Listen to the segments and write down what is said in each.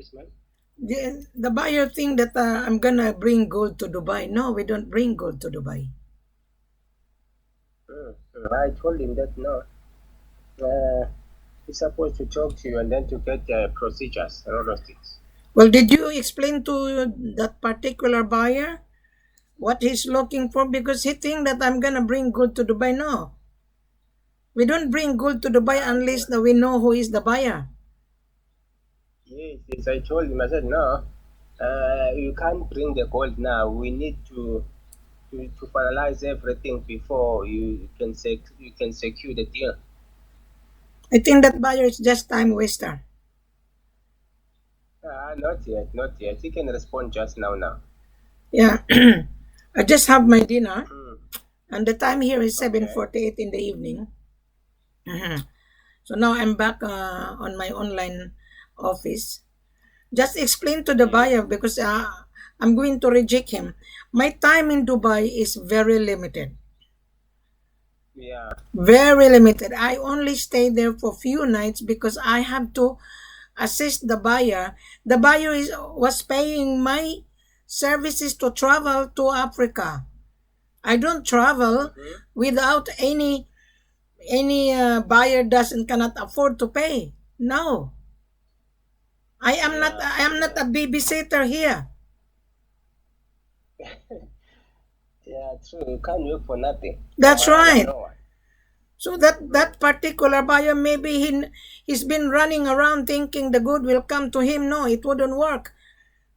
Yes, ma'am. The buyer think that I'm gonna bring gold to Dubai. No, we don't bring gold to Dubai. I told him that no. He's supposed to talk to you and then to get procedures and all those things. Well, did you explain to that particular buyer what he's looking for? Because he think that I'm gonna bring gold to Dubai. No, we don't bring gold to Dubai unless that we know who is the buyer. Yes, I told him. I said no. You can't bring the gold now. We need to finalize everything before you can secure the deal. I think that buyer is just time waster. Not yet, not yet. He can respond just now. Yeah, I just have my dinner, Mm. and the time here is 7:48 in the evening. Mhm. So now I'm back on my online office. Just explain to the buyer because I'm going to reject him. My time in Dubai is very limited. Yeah. Very limited. I only stay there for few nights because I have to assist the buyer. The buyer was paying my services to travel to Africa. I don't travel without any buyer cannot afford to pay. No, I am not a babysitter here. Yeah, true. You can't work for nothing. That's right. No one. So that particular buyer, maybe he's been running around thinking the good will come to him. No, it wouldn't work.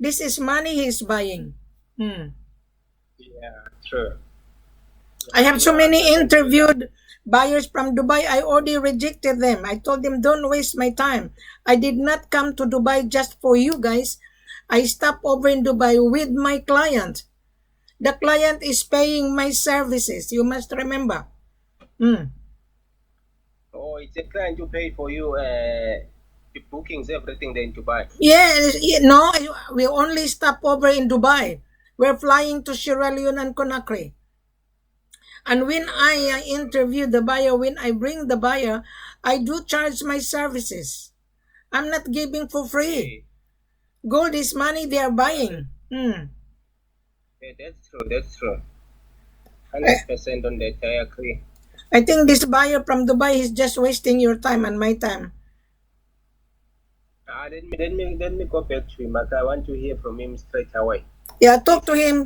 This is money he's buying. Yeah, true. I have so many interviewed buyers from Dubai. I already rejected them. I told them, don't waste my time. I did not come to Dubai just for you guys. I stopped over in Dubai with my client. The client is paying my services. You must remember. Oh, it's a client who paid for you the bookings, everything then to buy. Yes, no, we only stop over in Dubai. We're flying to Sierra Leone and Conakry. And when I interview the buyer, when I bring the buyer, I do charge my services. I'm not giving for free. Gold is money they are buying. Yeah, that's true. That's true. 100% on that. I agree. I think this buyer from Dubai is just wasting your time and my time. Let me go back to him. I want to hear from him straight away. Yeah, talk to him.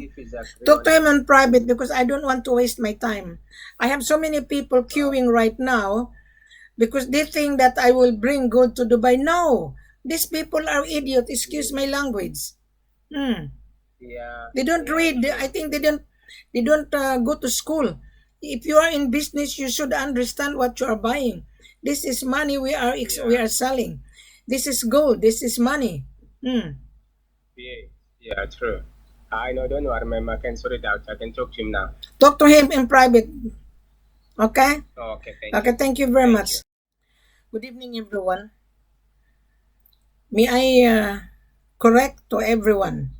Talk to him in private because I don't want to waste my time. I have so many people queuing right now because they think that I will bring gold to Dubai. No, these people are idiots. Excuse my language. Yeah. They don't read. I think they don't go to school. If you are in business, you should understand what you are buying. This is money we are selling. This is gold. This is money. Yeah, true. I know, don't worry, ma'am. I can sort it out. I can talk to him now. Talk to him in private. Okay? Okay, thank you very much. Good evening, everyone. May I correct to everyone?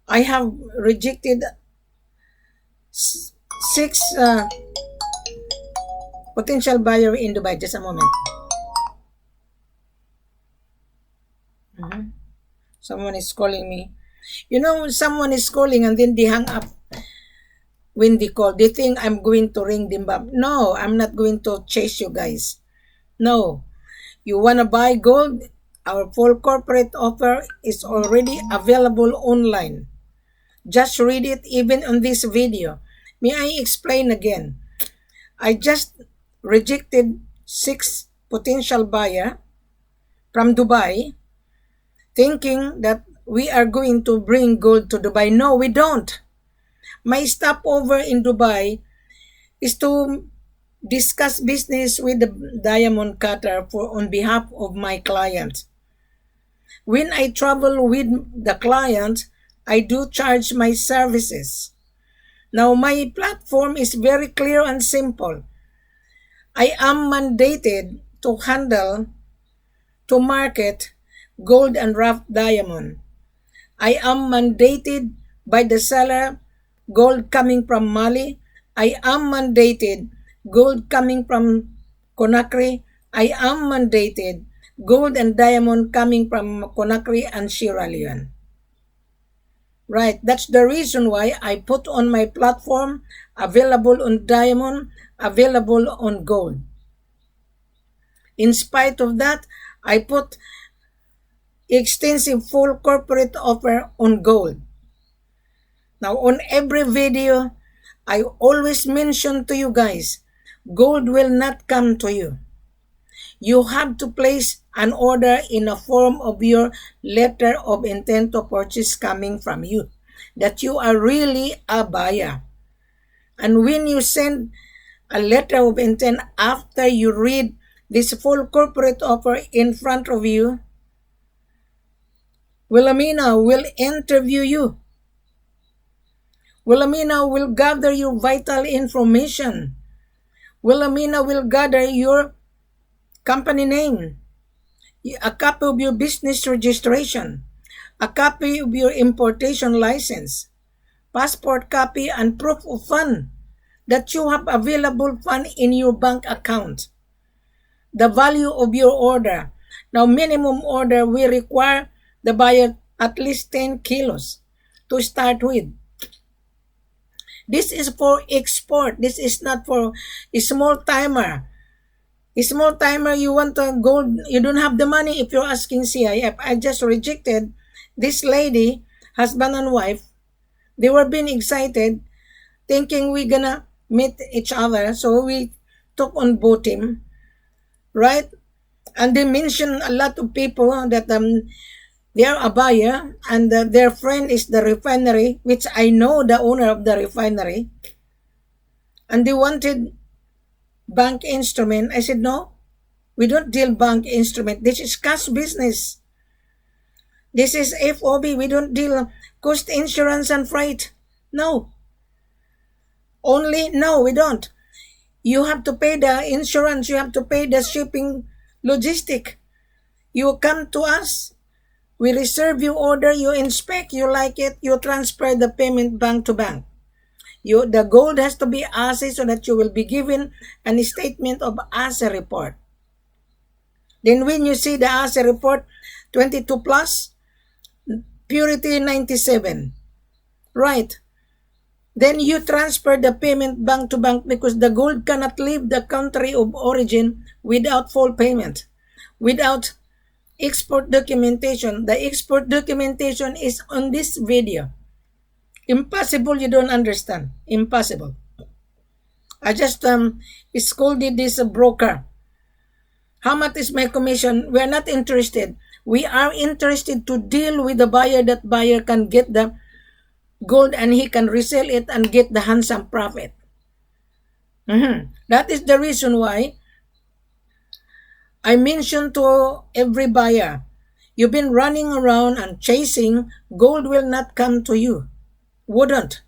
I have rejected 6 potential buyer in Dubai. Just a moment. Someone is calling me. You know, someone is calling and then they hang up when they call. They think I'm going to ring them back. No, I'm not going to chase you guys. No. You want to buy gold? Our full corporate offer is already available online. Just read it even on this video. May I explain again? I just rejected 6 potential buyer from Dubai thinking that we are going to bring gold to Dubai. No, we don't. My stopover in Dubai is to discuss business with the diamond cutter on behalf of my client. When I travel with the client, I do charge my services. Now, my platform is very clear and simple. I am mandated to market gold and rough diamond. I am mandated by the seller gold coming from Mali. I am mandated gold coming from Conakry. I am mandated gold and diamond coming from Conakry and Sierra Leone. Right, that's the reason why I put on my platform available on diamond, available on gold. In spite of that, I put extensive full corporate offer on gold. Now, on every video, I always mention to you guys, gold will not come to you. You have to place an order in a form of your letter of intent to purchase coming from you, that you are really a buyer. And when you send a letter of intent after you read this full corporate offer in front of you, Wilhelmina will interview you. Wilhelmina will gather your vital information. Wilhelmina will gather your company name, a copy of your business registration, a copy of your importation license, passport copy, and proof of fund that you have available fund in your bank account. The value of your order. Now, minimum order will require the buyer at least 10 kilos to start with. This is for export. This is not for a small timer. A small timer, you want a gold, you don't have the money if you're asking CIF. I just rejected this lady, husband and wife. They were being excited, thinking we're gonna meet each other. So we took on boating, right? And they mentioned a lot of people that they are a buyer and their friend is the refinery, which I know the owner of the refinery. And they wanted bank instrument. I said, no, we don't deal bank instrument. This is cash business. This is F.O.B. We don't deal cost insurance and freight. No. No, we don't. You have to pay the insurance. You have to pay the shipping logistic. You come to us. We reserve your order. You inspect. You like it. You transfer the payment bank to bank. The gold has to be assay so that you will be given a statement of assay report. Then when you see the assay report, 22 plus, purity 97. Right. Then you transfer the payment bank to bank because the gold cannot leave the country of origin without full payment, without export documentation. The export documentation is on this video. Impossible, you don't understand. Impossible. I just scolded this broker. How much is my commission? We are not interested. We are interested to deal with the buyer. That buyer can get the gold and he can resell it and get the handsome profit. That is the reason why I mentioned to every buyer, you've been running around and chasing, gold will not come to you. Wouldn't.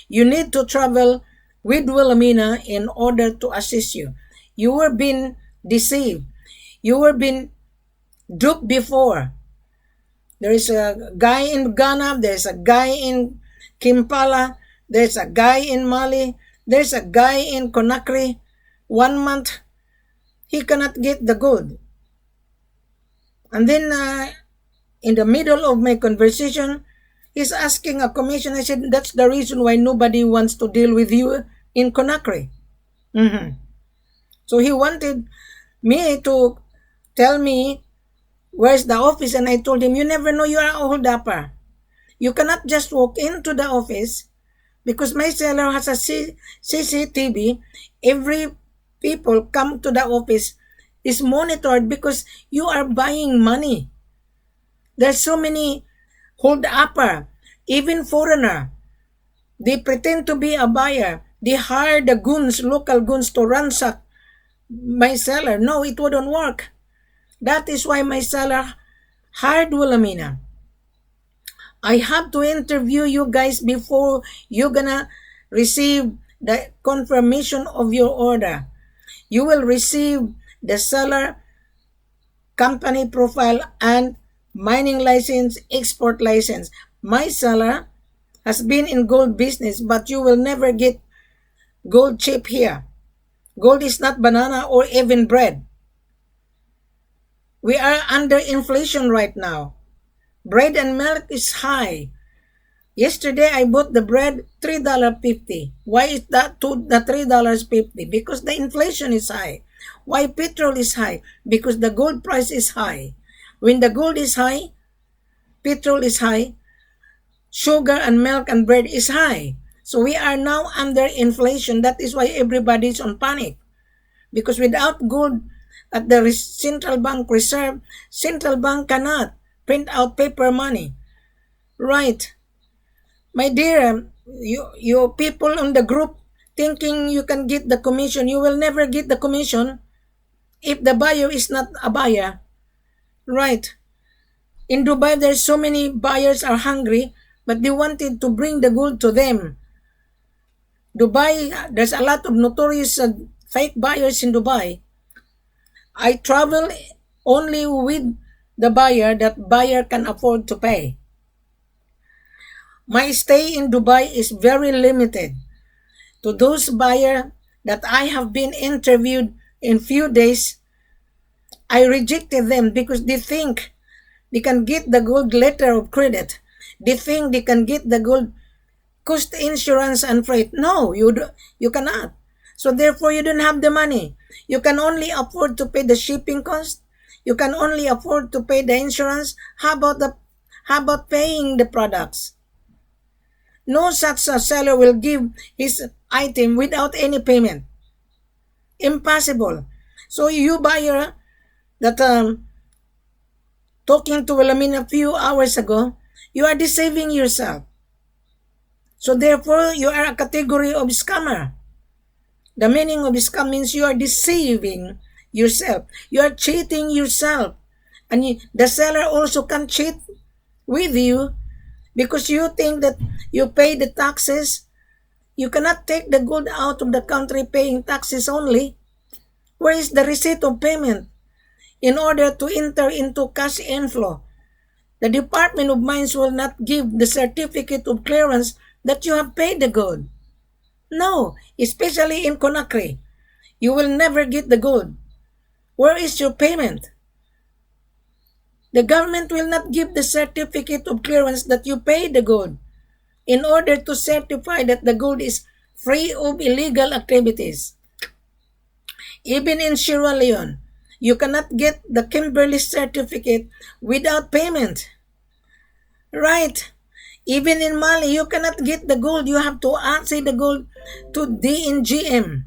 You need to travel with Wilhelmina in order to assist you. You were being deceived. You were being duped before. There is a guy in Ghana, there's a guy in Kampala, there's a guy in Mali, there's a guy in Conakry. 1 month, he cannot get the gold. And then in the middle of my conversation, he's asking a commission. I said, that's the reason why nobody wants to deal with you in Conakry. So he wanted me to tell me where's the office, and I told him, you never know, you are a hold-upper. You cannot just walk into the office because my seller has a CCTV. Every people come to the office is monitored because you are buying money. There's so many hold-upper, even foreigner. They pretend to be a buyer. They hire the goons, local goons, to ransack my seller. No, it wouldn't work. That is why my seller hired Wilhelmina. I have to interview you guys before you're gonna receive the confirmation of your order. You will receive the seller company profile and mining license, export license. My seller has been in gold business, but you will never get gold cheap here. Gold is not banana or even bread. We are under inflation right now. Bread and milk is high. Yesterday I bought the bread $3.50. Why is that to the $3.50? Because the inflation is high. Why petrol is high? Because the gold price is high. When the gold is high, petrol is high, sugar and milk and bread is high. So we are now under inflation. That is why everybody is on panic. Because without gold at the central bank reserve, central bank cannot print out paper money. Right. My dear, you people on the group thinking you can get the commission, you will never get the commission if the buyer is not a buyer. Right. In Dubai, there's so many buyers are hungry, but they wanted to bring the gold to them. Dubai, there's a lot of notorious fake buyers in Dubai. I travel only with the buyer that buyer can afford to pay. My stay in Dubai is very limited. To those buyer that I have been interviewed in few days, I rejected them because they think they can get the gold letter of credit. They think they can get the gold cost insurance and freight. No, you cannot. So therefore you don't have the money. You can only afford to pay the shipping cost. You can only afford to pay the insurance. How about paying the products? No such a seller will give his item without any payment. Impossible. So you buyer that talking to Wilhelmina a few hours ago, you are deceiving yourself. So therefore, you are a category of scammer. The meaning of scam means you are deceiving yourself. You are cheating yourself. And the seller also can cheat with you because you think that you pay the taxes. You cannot take the gold out of the country paying taxes only. Where is the receipt of payment? In order to enter into cash inflow, the Department of Mines will not give the certificate of clearance that you have paid the gold. No, especially in Conakry. You will never get the gold. Where is your payment? The government will not give the certificate of clearance that you paid the gold in order to certify that the gold is free of illegal activities. Even in Sierra Leone, you cannot get the Kimberley certificate without payment. Right. Even in Mali, you cannot get the gold. You have to answer the gold to DNGM.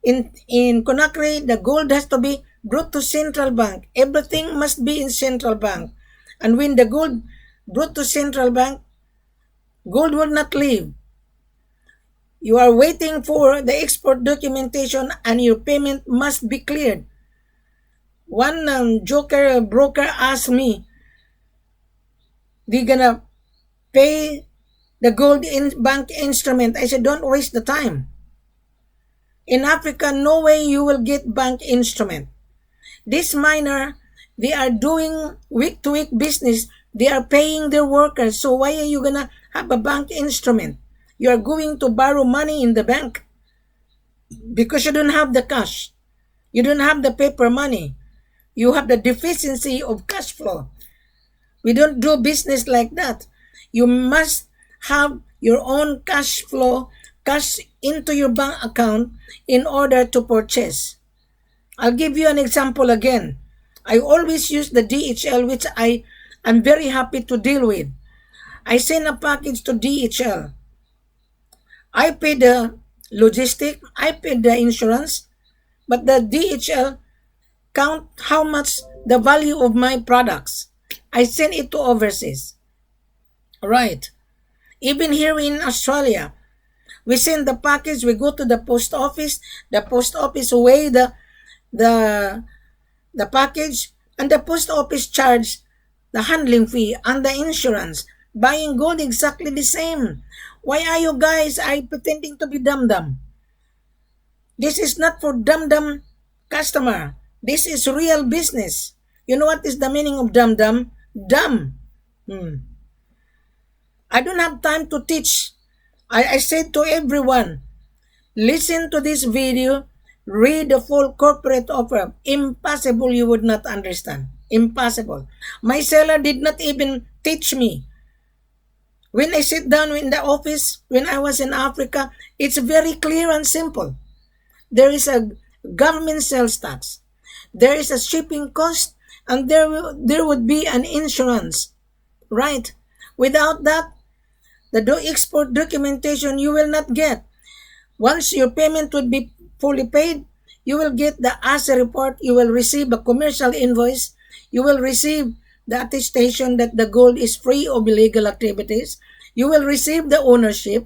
In Conakry, the gold has to be brought to central bank. Everything must be in central bank. And when the gold brought to central bank, gold will not leave. You are waiting for the export documentation and your payment must be cleared. One joker broker asked me, they gonna pay the gold in bank instrument. I said, don't waste the time. In Africa, no way you will get bank instrument. This miner, they are doing week-to-week business. They are paying their workers. So why are you gonna have a bank instrument? You are going to borrow money in the bank because you don't have the cash. You don't have the paper money. You have the deficiency of cash flow. We don't do business like that. You must have your own cash flow, cash into your bank account in order to purchase. I'll give you an example again. I always use the DHL, which I am very happy to deal with. I send a package to DHL. I pay the logistic, I pay the insurance, but the DHL count how much the value of my products. I send it to overseas. Right. Even here in Australia, we send the package, we go to the post office weigh the package, and the post office charge the handling fee and the insurance. Buying gold exactly the same. Why are you guys pretending to be dumb? This is not for dumb customer. This is real business. You know what is the meaning of dumb? Dumb. I don't have time to teach. I said to everyone, listen to this video, Read the full corporate offer. Impossible, you would not understand. Impossible. My seller did not even teach me. When I sit down in the office, when I was in Africa, it's very clear and simple. There is a government sales tax. There is a shipping cost, and there would be an insurance, right? Without that, the export documentation you will not get. Once your payment would be fully paid, you will get the asset report, you will receive a commercial invoice, you will receive the attestation that the gold is free of illegal activities, you will receive the ownership,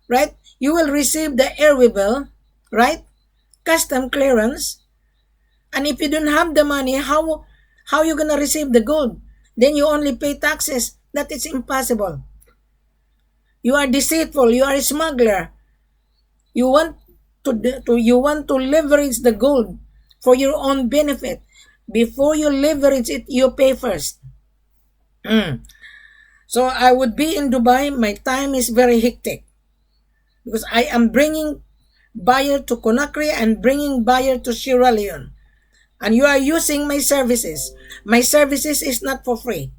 right? You will receive the airway bill, right? Custom clearance. And if you don't have the money, how you gonna receive the gold? Then you only pay taxes. That is impossible. You are deceitful. You are a smuggler. You want to leverage the gold for your own benefit. Before you leverage it, you pay first. So I would be in Dubai. My time is very hectic because I am bringing buyer to Conakry and bringing buyer to Sierra Leone. And you are using my services. My services is not for free.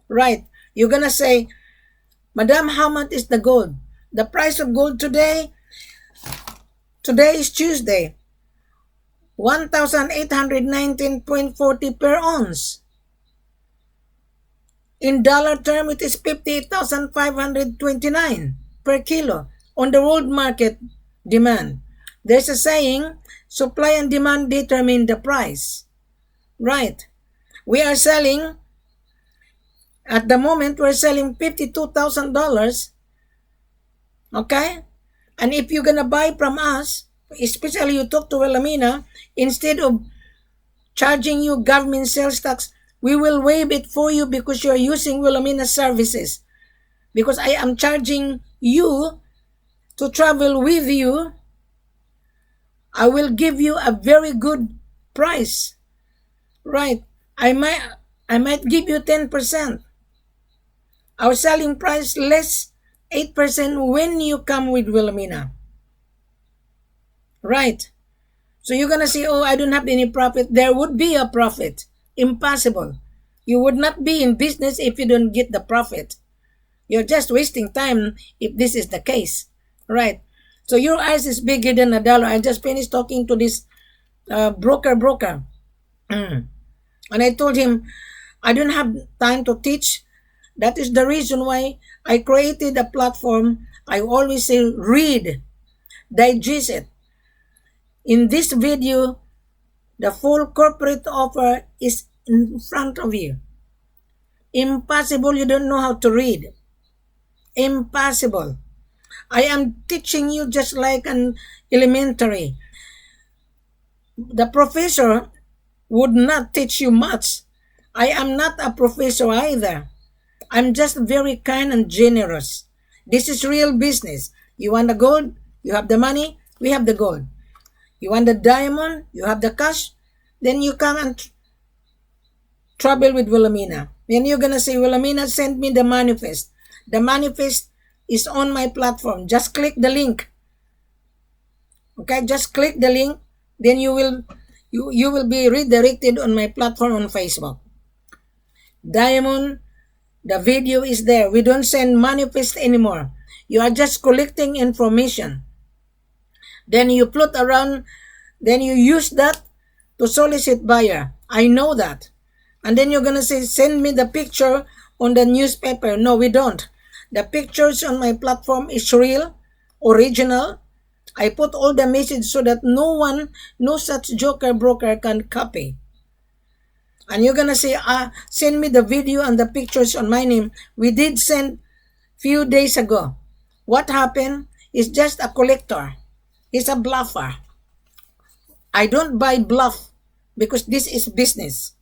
Right. You're going to say, Madam, how much is the gold? The price of gold today is Tuesday. 1,819.40 per ounce. In dollar term, it is 58,529 per kilo on the world market demand. There's a saying, supply and demand determine the price. Right. We are selling, at the moment, we're selling $52,000. Okay? And if you're gonna buy from us, especially you talk to Wilhelmina, instead of charging you government sales tax, we will waive it for you because you're using Wilhelmina services. Because I am charging you to travel with you, I will give you a very good price. Right. I might give you 10%. Our selling price less 8% when you come with Wilhelmina. Right. So you're going to say, oh, I don't have any profit. There would be a profit. Impossible. You would not be in business if you don't get the profit. You're just wasting time if this is the case. Right. So your eyes is bigger than a dollar. I just finished talking to this broker. And I told him, I don't have time to teach. That is the reason why I created a platform. I always say, read, digest it. In this video, the full corporate offer is in front of you. Impossible, you don't know how to read. Impossible. I am teaching you just like an elementary. The professor would not teach you much. I am not a professor either. I'm just very kind and generous. This is real business. You want the gold? You have the money? We have the gold. You want the diamond? You have the cash? Then you come and travel with Wilhelmina. Then you're going to say, Wilhelmina, send me the manifest. The manifest is on my platform. Just click the link. Okay, just click the link. Then you will be redirected on my platform on Facebook. Diamond, the video is there. We don't send manifest anymore. You are just collecting information. Then you plot around, then you use that to solicit buyer. I know that. And then you're going to say, send me the picture on the newspaper. No, we don't. The pictures on my platform is real, original. I put all the message so that no such joker broker can copy. And you're going to say, send me the video and the pictures on my name. We did send few days ago. What happened is just a collector. He's a bluffer. I don't buy bluff because this is business.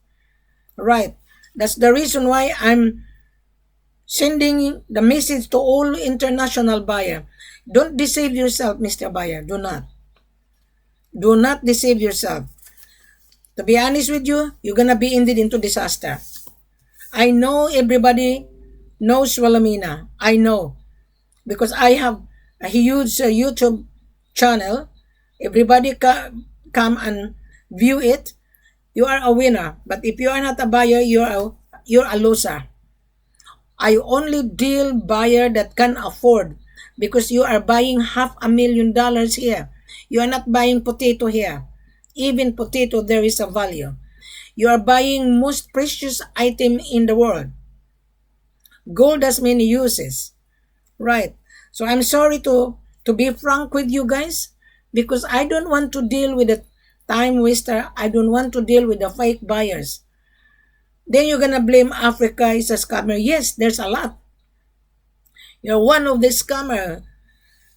Right. That's the reason why I'm sending the message to all international buyer. Don't deceive yourself, Mr. Buyer. Do not. Do not deceive yourself. To be honest with you, you're going to be indeed into disaster. I know everybody knows Wilhelmina. I know. Because I have a huge YouTube channel Everybody come and view it. You are a winner. But if you are not a buyer, you're a loser. I only deal buyer that can afford, because you are buying $500,000 here. You are not buying potato here. Even potato, there is a value. You are buying most precious item in the world. Gold has many uses, right? So I'm sorry to be frank with you guys, because I don't want to deal with the time waster. I don't want to deal with the fake buyers. Then you're gonna blame Africa is a scammer. Yes, there's a lot. You're one of the scammer.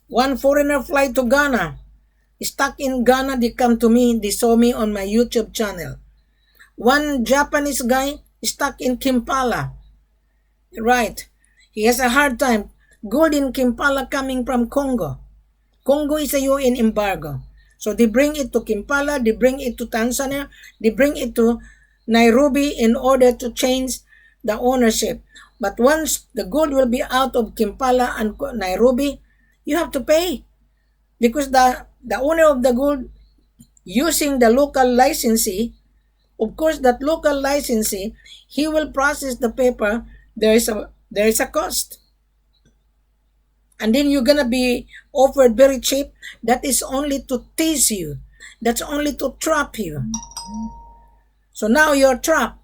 One foreigner fly to Ghana. Stuck in Ghana, they come to me. They saw me on my YouTube channel. One Japanese guy stuck in Kampala. Right. He has a hard time. Gold in Kampala coming from Congo. Congo is a UN embargo. So they bring it to Kampala, they bring it to Tanzania, they bring it to Nairobi in order to change the ownership. But once the gold will be out of Kampala and Nairobi, you have to pay. Because the owner of the gold using the local licensee, of course that local licensee, he will process the paper. There is a cost. And then you're gonna be offered very cheap. That is only to tease you. That's only to trap you. So now you're trapped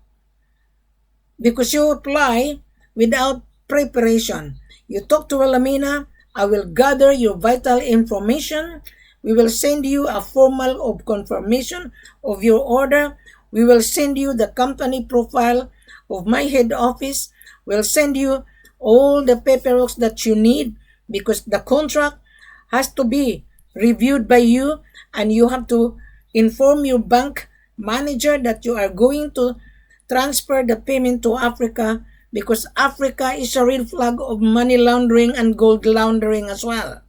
because you apply without preparation. You talk to Wilhelmina, I will gather your vital information. We will send you a formal of confirmation of your order. We will send you the company profile of my head office. We'll send you all the paperwork that you need, because the contract has to be reviewed by you, and you have to inform your bank manager that you are going to transfer the payment to Africa, because Africa is a red flag of money laundering and gold laundering as well.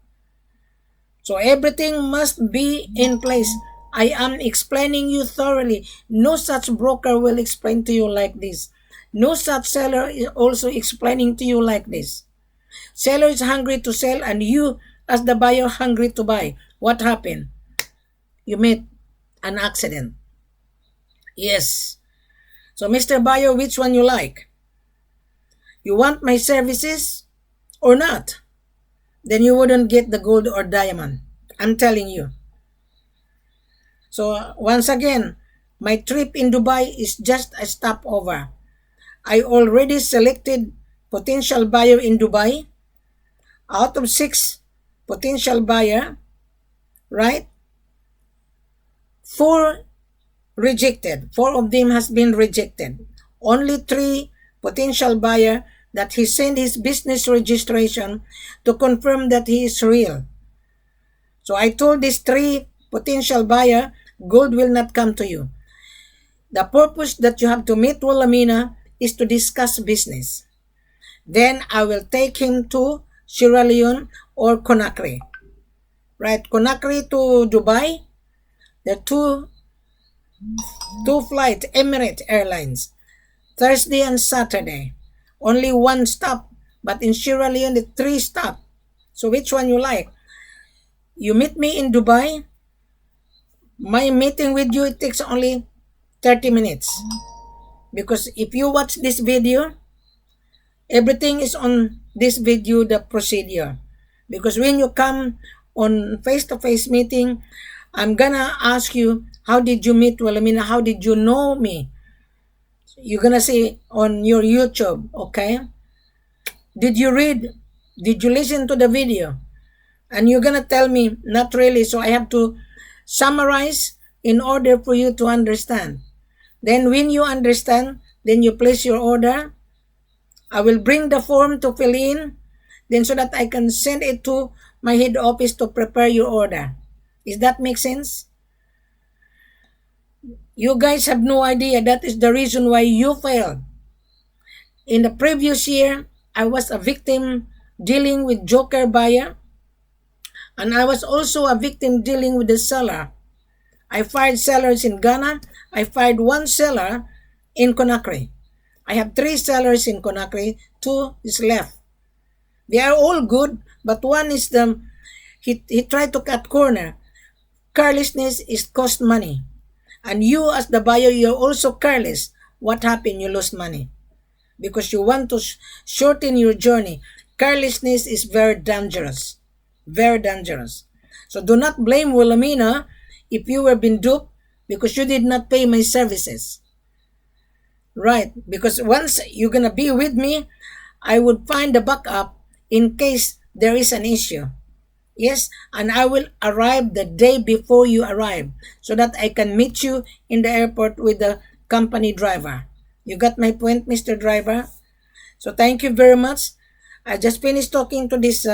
So everything must be in place. I am explaining you thoroughly. No such broker will explain to you like this. No such seller is also explaining to you like this. Seller is hungry to sell, and you as the buyer hungry to buy. What happened? You met an accident. Yes. So Mr. Buyer, which one you like? You want my services or not? Then you wouldn't get the gold or diamond. I'm telling you. So once again, my trip in Dubai is just a stopover. I already selected potential buyer in Dubai. Out of 6 potential buyer, right? 4 rejected. 4 of them has been rejected. Only 3 potential buyer that he sent his business registration to confirm that he is real. So I told these 3 potential buyer, gold will not come to you. The purpose that you have to meet Wilhelmina is to discuss business. Then I will take him to Sierra Leone or Conakry. Right, Conakry to Dubai. There are two flights, Emirates Airlines, Thursday and Saturday. Only 1 stop, but in Sierra Leone, the 3 stop. So which one you like? You meet me in Dubai. My meeting with you, it takes only 30 minutes. Because if you watch this video, everything is on this video, the procedure. Because when you come on face-to-face meeting, I'm gonna ask you, how did you meet Wilhelmina? How did you know me? You're gonna say on your YouTube, okay? Did you read? Did you listen to the video? And you're gonna tell me, not really, so I have to summarize in order for you to understand. Then when you understand, then you place your order. I will bring the form to fill in, then so that I can send it to my head office to prepare your order. Does that make sense? You guys have no idea. That is the reason why you failed. In the previous year, I was a victim dealing with joker buyer, and I was also a victim dealing with the seller. I fired sellers in Ghana. I fired 1 seller in Conakry. I have 3 sellers in Conakry. 2 is left. They are all good, but one is he tried to cut carelessness is cost money. And you as the buyer, you're also careless. What happened? You lost money. Because you want to shorten your journey. Carelessness is very dangerous. Very dangerous. So do not blame Wilhelmina if you were being duped because you did not pay my services. Right. Because once you're going to be with me, I would find a backup in case there is an issue. Yes, and I will arrive the day before you arrive so that I can meet you in the airport with the company driver. You got my point, Mr. Driver? So thank you very much. I just finished talking to this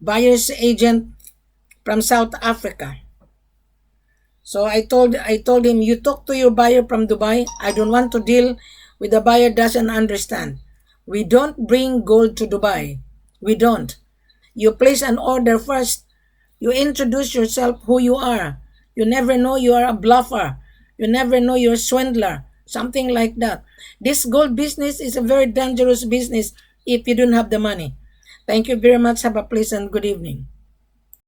buyer's agent from South Africa. So I told him, you talk to your buyer from Dubai. I don't want to deal with the buyer doesn't understand. We don't bring gold to Dubai. We don't. You place an order first. You introduce yourself who you are. You never know you are a bluffer. You never know you're a swindler. Something like that. This gold business is a very dangerous business if you don't have the money. Thank you very much. Have a pleasant good evening.